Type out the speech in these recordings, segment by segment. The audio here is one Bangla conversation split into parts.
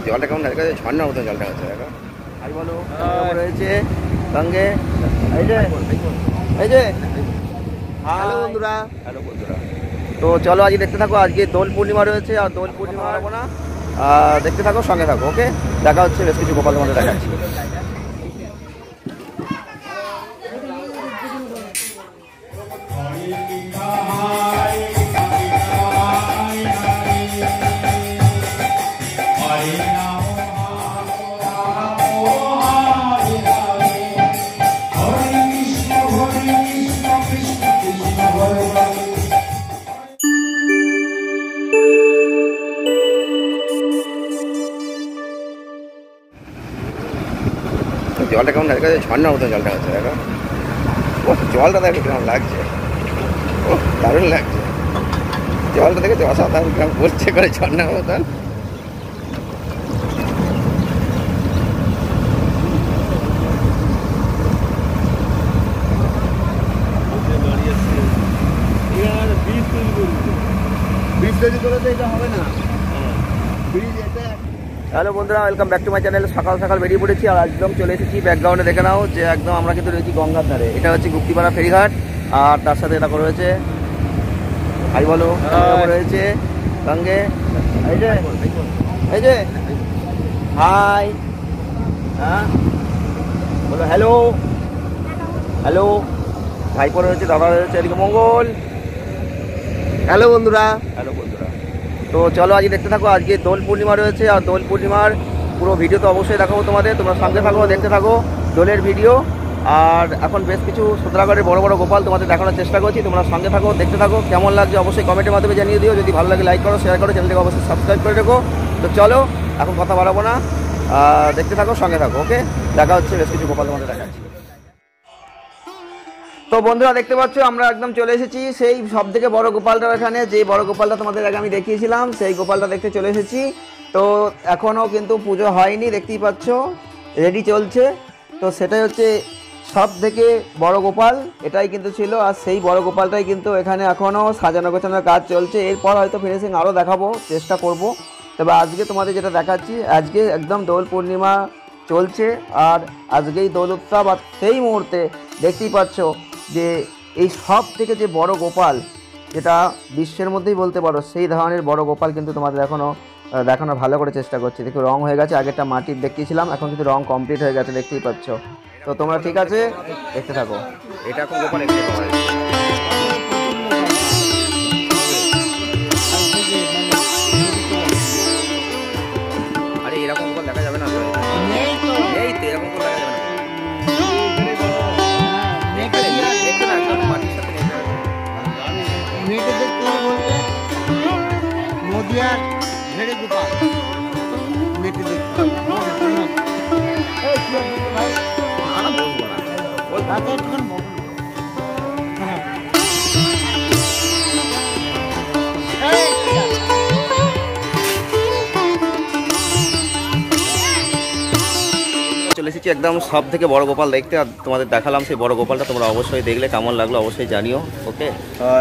জলটা কেমন দেখা যাচ্ছে, ঝর্ণার মতন জলটা হচ্ছে দেখো। আর বলো রয়েছে সঙ্গে এই যে হ্যালো বন্ধুরা, হ্যালো বন্ধুরা। তো চলো আজকে দেখতে থাকো, আজকে দোল পূর্ণিমা রয়েছে আর দোল পূর্ণিমা হবো না, দেখতে থাকো সঙ্গে থাকো। ওকে, দেখা হচ্ছে বেশ কিছু গোপাল তোমাদের দেখাচ্ছি। জলটা কেমন দেখা যাচ্ছে, ঝর্ণার মতন জলটা হচ্ছে দেখো। ও জলটা দেখো কেমন লাগছে, ও দারুণ লাগছে। জলটা দেখেছো অসাধারণ কেমন পড়ছে করে ঝর্ণার মতন। হ্যালো বন্ধুরা, welcome back to my channel. সকাল সকাল বেরিয়ে পড়েছি আর একদম চলে এসেছি ব্যাকগ্রাউন্ডে, দেখে নাও যে একদম আমরা কিন্তু রয়েছি গঙ্গার ধারে। এটা হচ্ছে গুপ্তিপাড়া ফেরিঘাট আর তার সাথে এটা রয়েছে হাই বলো রয়েছে সঙ্গে এই যে হাই, হ্যাঁ বলো হ্যালো হ্যালো। ভাইপো রয়েছে, দাদা রয়েছে, এদিকে মঙ্গল। হ্যালো বন্ধুরা, হ্যালো বন্ধুরা। তো চলো আজকে দেখতে থাকো, আজকে দোল পূর্ণিমা রয়েছে আর দোল পূর্ণিমার পুরো ভিডিও তো অবশ্যই দেখাবো তোমাদের। তোমরা সঙ্গে থাকো, দেখতে থাকো দোলের ভিডিও। আর এখন বেশ কিছু সূত্রাগড়ের বড় বড় গোপাল তোমাদের দেখানোর চেষ্টা করছি। তোমরা সঙ্গে থাকো, দেখতে থাকো। কেমন লাগছে অবশ্যই কমেন্টের মাধ্যমে জানিয়ে দিও। যদি ভালো লাগে লাইক করো, শেয়ার করো, চ্যানেলটাকে অবশ্যই সাবস্ক্রাইব করে রেখো। তো চলো এখন কথা বাড়াবো না, দেখতে থাকো সঙ্গে থাকো। ওকে, দেখা হচ্ছে বেশ কিছু গোপাল তোমাদের দেখাচ্ছি। তো বন্ধুরা দেখতে পাচ্ছ আমরা একদম চলে এসেছি সেই সব থেকে বড় গোপালটার এখানে, যে বড় গোপালটা তোমাদের আগে আমি দেখিয়েছিলাম সেই গোপালটা দেখতে চলে এসেছি। তো এখনও কিন্তু পুজো হয়নি, দেখতেই পাচ্ছ রেডি চলছে। তো সেটাই হচ্ছে সব থেকে বড় গোপাল, এটাই কিন্তু ছিল। আর সেই বড় গোপালটাই কিন্তু এখানে এখনও সাজানো গোছানোর কাজ চলছে। এরপর হয়তো ফিনিশিং আরও দেখাবো, চেষ্টা করব। তবে আজকে তোমাদের যেটা দেখাচ্ছি, আজকে একদম দোল পূর্ণিমা চলছে আর আজকেই দোল উৎসব। আর সেই মুহূর্তে দেখতেই পাচ্ছ যে এই সব থেকে যে বড় গোপাল, যেটা বিশ্বের মধ্যেই বলতে পারো, সেই ধরনের বড় গোপাল কিন্তু তোমাদের এখনও দেখানো ভালো করে চেষ্টা করছি। দেখো রং হয়ে গেছে, আগেরটা মাটির দেখিয়েছিলাম, এখন কিন্তু রং কমপ্লিট হয়ে গেছে, দেখতেই পাচ্ছ। তো তোমরা ঠিক আছে দেখতে থাকো। এটা এখন গোপাল একটু আরে এরকম গোপাল দেখা যাবে না, এই তো এরকম গোপাল দেখা যাবে না। নদিয়ার ঝেড়ে গোপাল মেটে দেখতে চলে এসেছি একদম সব থেকে বড় গোপাল দেখতে। আর তোমাদের দেখালাম সেই বড় গোপালটা, তোমরা অবশ্যই দেখলে কেমন লাগলো অবশ্যই জানিও। ওকে,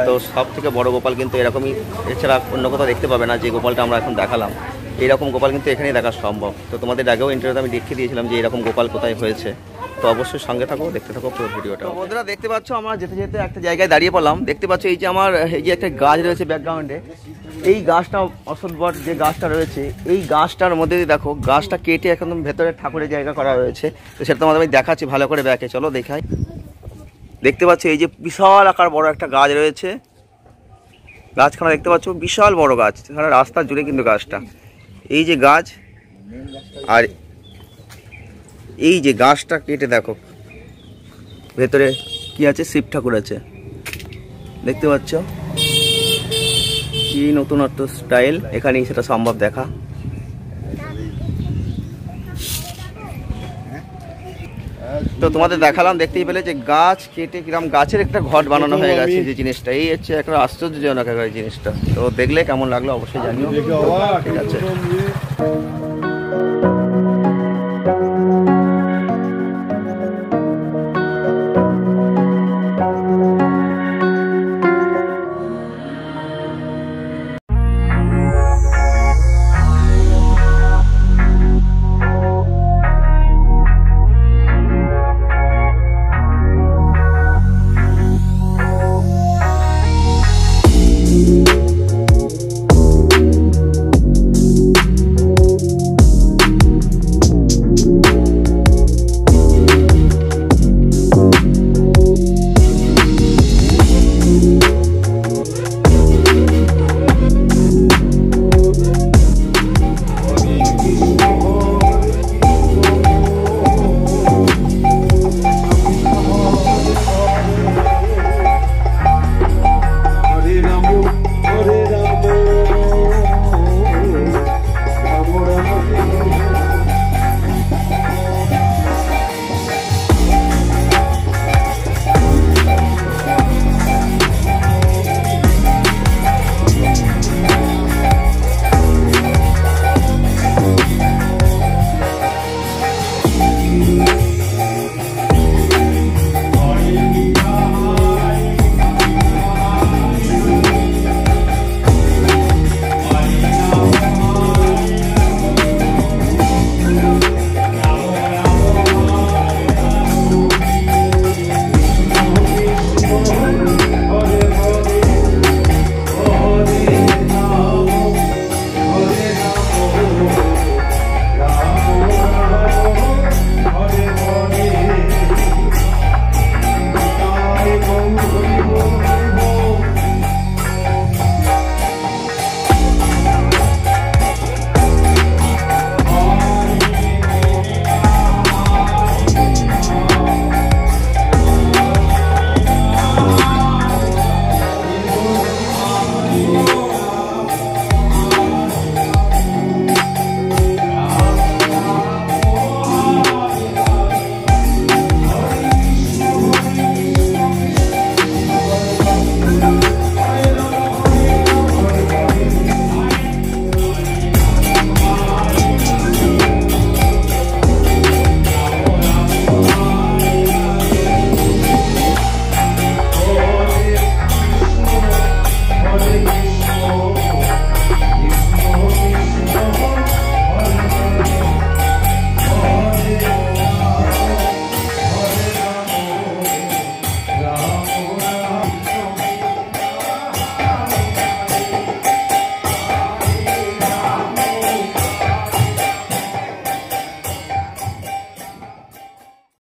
তো সব থেকে বড় গোপাল কিন্তু এরকমই, এছাড়া অন্য কোথাও দেখতে পাবে না। যে গোপালটা আমরা এখন দেখালাম, এইরকম গোপাল কিন্তু এখানেই দেখা সম্ভব। তো তোমাদের আগেও ইন্টারভিউতে আমি দেখিয়ে দিয়েছিলাম যে এরকম গোপাল কোথায় হয়েছে। তো অবশ্যই সঙ্গে থাকো, দেখতে থাকো পুরো ভিডিওটা। বন্ধুরা দেখতে পাচ্ছ আমরা যেতে যেতে একটা জায়গায় দাঁড়িয়ে পড়লাম। দেখতে পাচ্ছ এই যে আমার এই যে একটা গাছ রয়েছে ব্যাকগ্রাউন্ডে, এই গাছটা অশ্বত্থবট যে গাছটা রয়েছে, এই গাছটার মধ্যে দেখো গাছটা কেটে একদম ভেতরে ঠাকুরের জায়গা করা রয়েছে। তো সেটা তোমাদের আমি দেখাচ্ছি ভালো করে ব্যাকে, চলো দেখাই। দেখতে পাচ্ছ এই যে বিশাল আকার বড় একটা গাছ রয়েছে, গাছখানা দেখতে পাচ্ছ বিশাল বড় গাছ, সারা রাস্তা জুড়ে কিন্তু গাছটা। এই যে গাছ, আর এই যে গাছটা কেটে দেখো ভেতরে কি আছে, শিব ঠাকুর আছে, দেখতে পাচ্ছ কি নতুনত্ব স্টাইল, এখানেই সেটা সম্ভব দেখা। তো তোমাদের দেখালাম, দেখতেই পেলে যে গাছ কেটে কিরকম গাছের একটা ঘট বানানো হয়ে গেছে যে জিনিসটা, এই হচ্ছে একটা আশ্চর্যজনক এই জিনিসটা। তো দেখলে কেমন লাগলো অবশ্যই জানিও। ঠিক আছে।